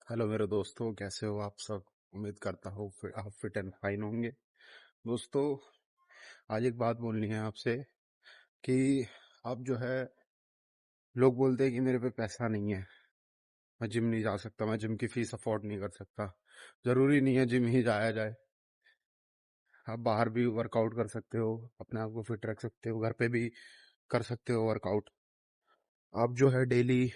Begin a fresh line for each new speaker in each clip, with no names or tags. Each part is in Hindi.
हेलो मेरे दोस्तों, कैसे हो आप सब। उम्मीद करता हूँ आप फिट एंड फाइन होंगे। दोस्तों, आज एक बात बोलनी है आपसे कि आप जो है, लोग बोलते हैं कि मेरे पे पैसा नहीं है, मैं जिम नहीं जा सकता, मैं जिम की फीस अफोर्ड नहीं कर सकता। जरूरी नहीं है जिम ही जाया जाए, आप बाहर भी वर्कआउट कर सकते हो, अपने आप को फिट रख सकते हो, घर पे भी कर सकते हो वर्कआउट। आप जो है डेली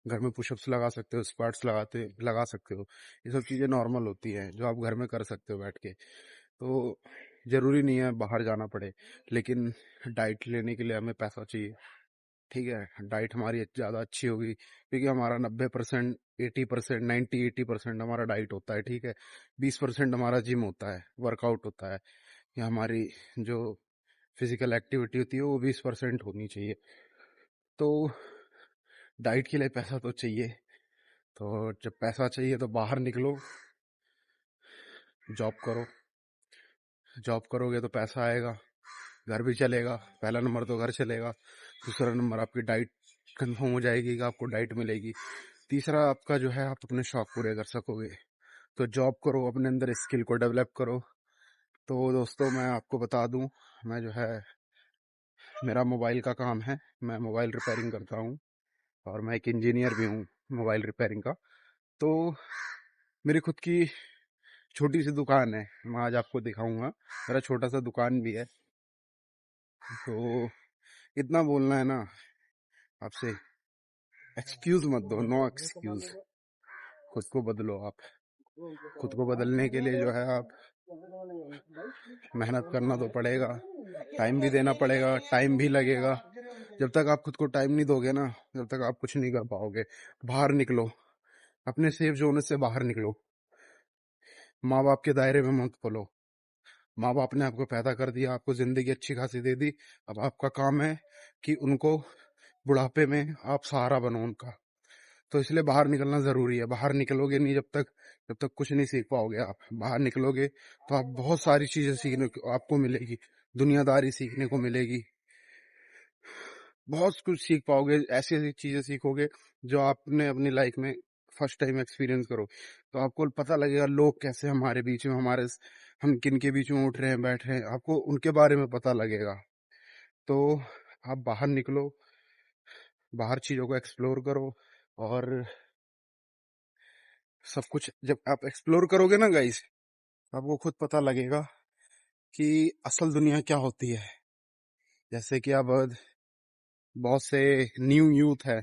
घर में पुशअप्स लगा सकते हो, स्क्वाट्स लगा सकते हो। ये सब चीज़ें नॉर्मल होती हैं जो आप घर में कर सकते हो बैठ के। तो ज़रूरी नहीं है बाहर जाना पड़े, लेकिन डाइट लेने के लिए हमें पैसा चाहिए। ठीक है, डाइट हमारी ज़्यादा अच्छी होगी क्योंकि हमारा 90%, 80%, 90-80% हमारा डाइट होता है। ठीक है, 20% हमारा जिम होता है, वर्कआउट होता है, या हमारी जो फिजिकल एक्टिविटी होती है वो 20% होनी चाहिए। तो डाइट के लिए पैसा तो चाहिए। तो जब पैसा चाहिए तो बाहर निकलो, जॉब करो। जॉब करोगे तो पैसा आएगा, घर भी चलेगा। पहला नंबर तो घर चलेगा, दूसरा नंबर आपकी डाइट कंफर्म हो जाएगी कि आपको डाइट मिलेगी, तीसरा आपका जो है आप अपने शौक पूरे कर सकोगे। तो जॉब करो, अपने अंदर स्किल को डेवलप करो। तो दोस्तों, मैं आपको बता दूं, मैं जो है, मेरा मोबाइल का काम है, मैं मोबाइल रिपेयरिंग करता हूँ और मैं एक इंजीनियर भी हूँ मोबाइल रिपेयरिंग का। तो मेरी खुद की छोटी सी दुकान है, मैं आज आपको दिखाऊंगा, मेरा छोटा सा दुकान भी है। तो इतना बोलना है ना आपसे, एक्सक्यूज मत दो, नो एक्सक्यूज। खुद को बदलो आप। खुद को बदलने के लिए जो है आप, मेहनत करना तो पड़ेगा, टाइम भी देना पड़ेगा, टाइम भी लगेगा। जब तक आप खुद को टाइम नहीं दोगे ना, जब तक आप कुछ नहीं कर पाओगे। बाहर निकलो, अपने सेफ जोन से बाहर निकलो। माँ बाप के दायरे में मत पलो। माँ बाप ने आपको पैदा कर दिया, आपको जिंदगी अच्छी खासी दे दी, अब आपका काम है कि उनको बुढ़ापे में आप सहारा बनो उनका। तो इसलिए बाहर निकलना जरूरी है। बाहर निकलोगे नहीं जब तक कुछ नहीं सीख पाओगे। आप बाहर निकलोगे तो आप बहुत सारी चीजें सीखने को आपको मिलेगी, दुनियादारी सीखने को मिलेगी, बहुत कुछ सीख पाओगे। ऐसी ऐसी चीजें सीखोगे जो आपने अपनी लाइफ में फर्स्ट टाइम एक्सपीरियंस करो। तो आपको पता लगेगा लोग कैसे हमारे बीच में, हम किन के बीच में उठ रहे हैं, बैठ रहे हैं, आपको उनके बारे में पता लगेगा। तो आप बाहर निकलो, बाहर चीजों को एक्सप्लोर करो। और सब कुछ जब आप एक्सप्लोर करोगे ना गाइस, आपको खुद पता लगेगा कि असल दुनिया क्या होती है। जैसे कि अब बहुत से न्यू यूथ है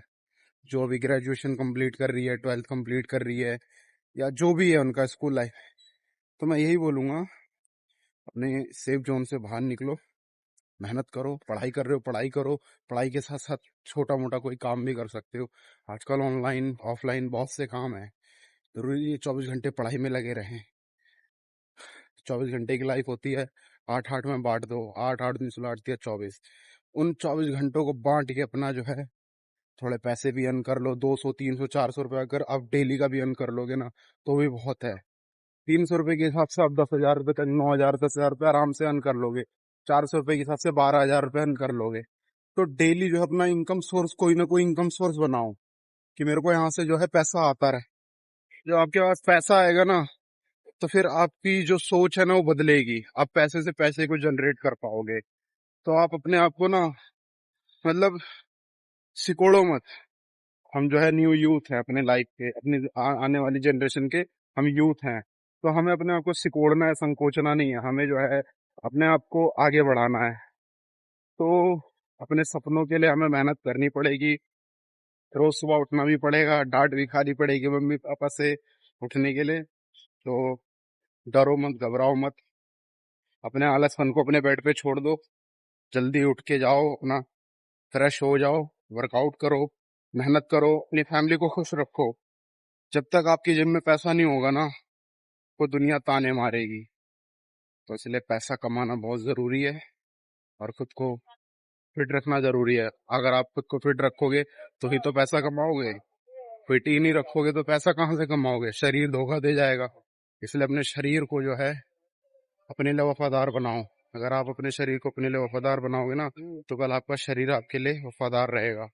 जो अभी ग्रेजुएशन कंप्लीट कर रही है, 12th कंप्लीट कर रही है, या जो भी है उनका स्कूल लाइफ। तो मैं यही बोलूंगा, अपने सेफ जोन से बाहर निकलो, मेहनत करो। पढ़ाई कर रहे हो, पढ़ाई करो, पढ़ाई के साथ साथ छोटा मोटा कोई काम भी कर सकते हो। आजकल ऑनलाइन ऑफलाइन बहुत से काम है, जरूरी है 24 घंटे पढ़ाई में लगे रहें। 24 घंटे की लाइफ होती है, 8-8 में बांट दो, 8-8 दिन 16 8 24। उन 24 घंटों को बांट के अपना जो है, थोड़े पैसे भी अर्न कर लो। 200, 300, 400 रुपये अगर आप डेली का भी अर्न कर लोगे ना, तो भी बहुत है। 300 रुपये के हिसाब से आप 10,000 रुपये तक, 9,000, 10,000 रुपये आराम से अर्न कर लोगे। 400 रुपये के हिसाब से 12,000 रुपये अर्न कर लोगे। तो डेली जो है अपना इनकम सोर्स, कोई ना कोई इनकम सोर्स बनाओ कि मेरे को यहाँ से जो है पैसा आता रहे। जब आपके पास पैसा आएगा ना, तो फिर आपकी जो सोच है ना वो बदलेगी, आप पैसे से पैसे को जनरेट कर पाओगे। तो आप अपने आप को ना, मतलब, सिकोड़ो मत। हम जो है न्यू यूथ है अपने लाइफ के, अपनी आने वाली जनरेशन के हम यूथ हैं। तो हमें अपने आप को सिकोड़ना है, संकोचना नहीं है। हमें जो है अपने आप को आगे बढ़ाना है। तो अपने सपनों के लिए हमें मेहनत करनी पड़ेगी, रोज सुबह उठना भी पड़ेगा, डांट भी खानी पड़ेगी मम्मी पापा से उठने के लिए। तो डरो मत, घबराओ मत, अपने आलसपन को अपने बेड पे छोड़ दो, जल्दी उठ के जाओ, अपना फ्रेश हो जाओ, वर्कआउट करो, मेहनत करो, अपनी फैमिली को खुश रखो। जब तक आपकी जेब में पैसा नहीं होगा ना, वो दुनिया ताने मारेगी। तो इसलिए पैसा कमाना बहुत जरूरी है और खुद को फिट रखना जरूरी है। अगर आप खुद को फिट रखोगे तो ही तो पैसा कमाओगे। फिट ही नहीं रखोगे तो पैसा कहाँ से कमाओगे, शरीर धोखा दे जाएगा। इसलिए अपने शरीर को जो है अपने लिए वफादार बनाओ। अगर आप अपने शरीर को अपने लिए वफादार बनाओगे ना, तो कल आपका शरीर आपके लिए वफादार रहेगा।